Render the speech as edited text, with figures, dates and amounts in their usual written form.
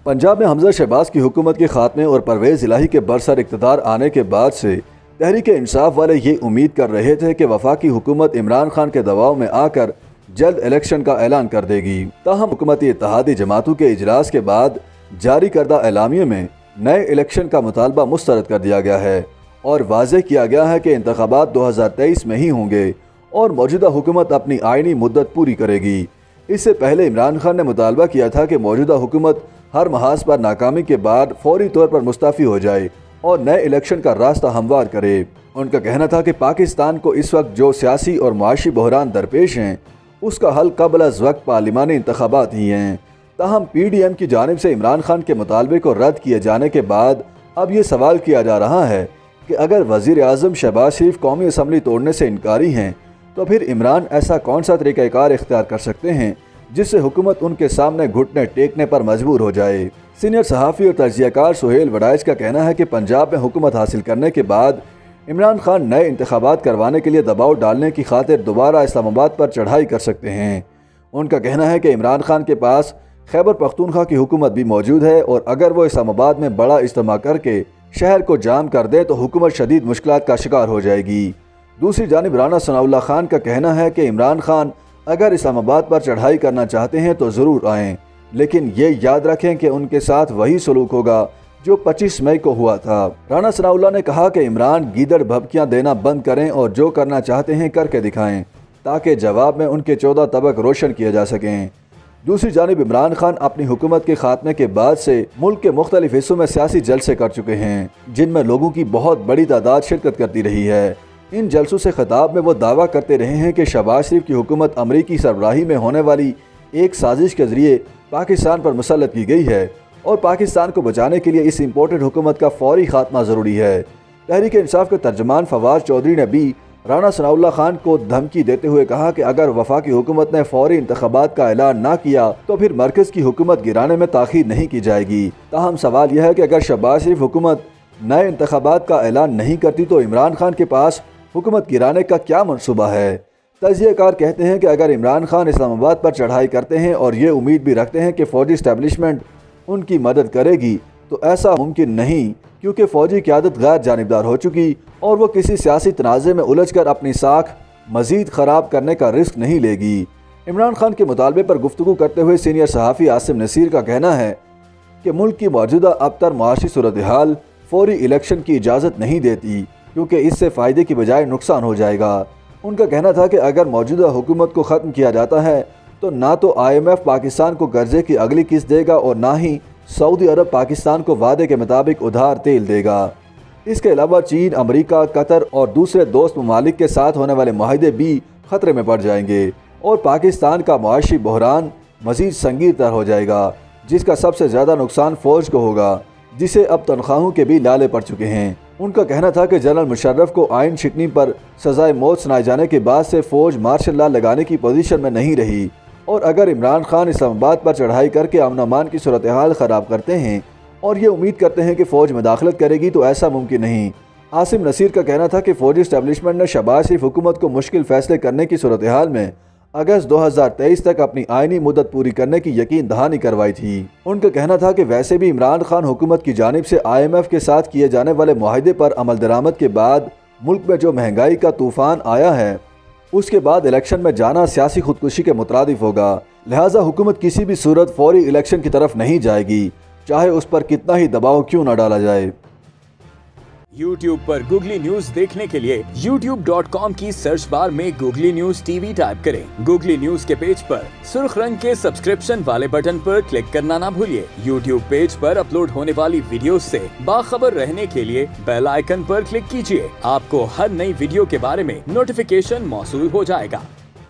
پنجاب میں حمزہ شہباز کی حکومت کے خاتمے اور پرویز الہی کے برسر اقتدار آنے کے بعد سے تحریک انصاف والے یہ امید کر رہے تھے کہ وفاقی حکومت عمران خان کے دباؤ میں آ کر جلد الیکشن کا اعلان کر دے گی۔ تاہم حکومتی اتحادی جماعتوں کے اجلاس کے بعد جاری کردہ اعلامیے میں نئے الیکشن کا مطالبہ مسترد کر دیا گیا ہے اور واضح کیا گیا ہے کہ انتخابات 2023 میں ہی ہوں گے اور موجودہ حکومت اپنی آئینی مدت پوری کرے گی۔ اس سے پہلے عمران خان نے مطالبہ کیا تھا کہ موجودہ حکومت ہر محاذ پر ناکامی کے بعد فوری طور پر مستعفی ہو جائے اور نئے الیکشن کا راستہ ہموار کرے۔ ان کا کہنا تھا کہ پاکستان کو اس وقت جو سیاسی اور معاشی بحران درپیش ہیں اس کا حل قبل از وقت پارلیمانی انتخابات ہی ہیں۔ تاہم پی ڈی ایم کی جانب سے عمران خان کے مطالبے کو رد کیے جانے کے بعد اب یہ سوال کیا جا رہا ہے کہ اگر وزیر اعظم شہباز شریف قومی اسمبلی توڑنے سے انکاری ہیں تو پھر عمران ایسا کون سا طریقہ کار اختیار کر سکتے ہیں جس سے حکومت ان کے سامنے گھٹنے ٹیکنے پر مجبور ہو جائے۔ سینئر صحافی اور تجزیہ کار سہیل وڈائچ کا کہنا ہے کہ پنجاب میں حکومت حاصل کرنے کے بعد عمران خان نئے انتخابات کروانے کے لیے دباؤ ڈالنے کی خاطر دوبارہ اسلام آباد پر چڑھائی کر سکتے ہیں۔ ان کا کہنا ہے کہ عمران خان کے پاس خیبر پختونخوا کی حکومت بھی موجود ہے اور اگر وہ اسلام آباد میں بڑا اجتماع کر کے شہر کو جام کر دیں تو حکومت شدید مشکلات کا شکار ہو جائے گی۔ دوسری جانب رانا ثناء اللہ خان کا کہنا ہے کہ عمران خان اگر اسلام آباد پر چڑھائی کرنا چاہتے ہیں تو ضرور آئیں، لیکن یہ یاد رکھیں کہ ان کے ساتھ وہی سلوک ہوگا جو 25 مئی کو ہوا تھا۔ رانا ثناء اللہ نے کہا کہ عمران گیدڑ بھبکیاں دینا بند کریں اور جو کرنا چاہتے ہیں کر کے دکھائیں تاکہ جواب میں ان کے 14 طبق روشن کیے جا سکیں۔ دوسری جانب عمران خان اپنی حکومت کے خاتمے کے بعد سے ملک کے مختلف حصوں میں سیاسی جلسے کر چکے ہیں جن میں لوگوں کی بہت بڑی تعداد شرکت کرتی رہی ہے۔ ان جلسوں سے خطاب میں وہ دعویٰ کرتے رہے ہیں کہ شہباز شریف کی حکومت امریکی سربراہی میں ہونے والی ایک سازش کے ذریعے پاکستان پر مسلط کی گئی ہے اور پاکستان کو بچانے کے لیے اس امپورٹڈ حکومت کا فوری خاتمہ ضروری ہے۔ تحریک انصاف کے ترجمان فواز چودھری نے بھی رانا ثناء اللہ خان کو دھمکی دیتے ہوئے کہا کہ اگر وفاقی حکومت نے فوری انتخابات کا اعلان نہ کیا تو پھر مرکز کی حکومت گرانے میں تاخیر نہیں کی جائے گی۔ تاہم سوال یہ ہے کہ اگر شہباز شریف حکومت نئے انتخابات کا اعلان نہیں کرتی تو عمران خان کے پاس حکومت گرانے کا کیا منصوبہ ہے؟ تجزیہ کار کہتے ہیں کہ اگر عمران خان اسلام آباد پر چڑھائی کرتے ہیں اور یہ امید بھی رکھتے ہیں کہ فوجی اسٹیبلشمنٹ ان کی مدد کرے گی تو ایسا ممکن نہیں، کیونکہ فوجی قیادت غیر جانبدار ہو چکی اور وہ کسی سیاسی تنازع میں الجھ کر اپنی ساکھ مزید خراب کرنے کا رسک نہیں لے گی۔ عمران خان کے مطالبے پر گفتگو کرتے ہوئے سینئر صحافی عاصم نصیر کا کہنا ہے کہ ملک کی موجودہ ابتر معاشی صورتحال فوری الیکشن کی اجازت نہیں دیتی کیونکہ اس سے فائدے کی بجائے نقصان ہو جائے گا۔ ان کا کہنا تھا کہ اگر موجودہ حکومت کو ختم کیا جاتا ہے تو نہ تو IMF پاکستان کو قرضے کی اگلی قسط دے گا اور نہ ہی سعودی عرب پاکستان کو وعدے کے مطابق ادھار تیل دے گا۔ اس کے علاوہ چین، امریکہ، قطر اور دوسرے دوست ممالک کے ساتھ ہونے والے معاہدے بھی خطرے میں پڑ جائیں گے اور پاکستان کا معاشی بحران مزید سنگین تر ہو جائے گا جس کا سب سے زیادہ نقصان فوج کو ہوگا جسے اب تنخواہوں کے بھی لالے پڑ چکے ہیں۔ ان کا کہنا تھا کہ جنرل مشرف کو آئین شکنی پر سزائے موت سنائے جانے کے بعد سے فوج مارشل لا لگانے کی پوزیشن میں نہیں رہی اور اگر عمران خان اسلام آباد پر چڑھائی کر کے امن و امان کی صورتحال خراب کرتے ہیں اور یہ امید کرتے ہیں کہ فوج مداخلت کرے گی تو ایسا ممکن نہیں۔ عاصم نصیر کا کہنا تھا کہ فوجی اسٹیبلشمنٹ نے شہباز شریف حکومت کو مشکل فیصلے کرنے کی صورتحال میں اگست 2023 تک اپنی آئینی مدت پوری کرنے کی یقین دہانی کروائی تھی۔ ان کا کہنا تھا کہ ویسے بھی عمران خان حکومت کی جانب سے IMF کے ساتھ کیے جانے والے معاہدے پر عمل درآمد کے بعد ملک میں جو مہنگائی کا طوفان آیا ہے اس کے بعد الیکشن میں جانا سیاسی خودکشی کے مترادف ہوگا، لہٰذا حکومت کسی بھی صورت فوری الیکشن کی طرف نہیں جائے گی، چاہے اس پر کتنا ہی دباؤ کیوں نہ ڈالا جائے۔ YouTube پر گوگلی نیوز دیکھنے کے لیے youtube.com کی سرچ بار میں گوگلی نیوز TV ٹائپ کریں۔ گوگلی نیوز کے پیج پر سرخ رنگ کے سبسکرپشن والے بٹن پر کلک کرنا نہ بھولیے۔ YouTube پیج پر اپلوڈ ہونے والی ویڈیوز سے باخبر رہنے کے لیے بیل آئیکن پر کلک کیجیے۔ آپ کو ہر نئی ویڈیو کے بارے میں نوٹیفیکیشن موصول ہو جائے گا۔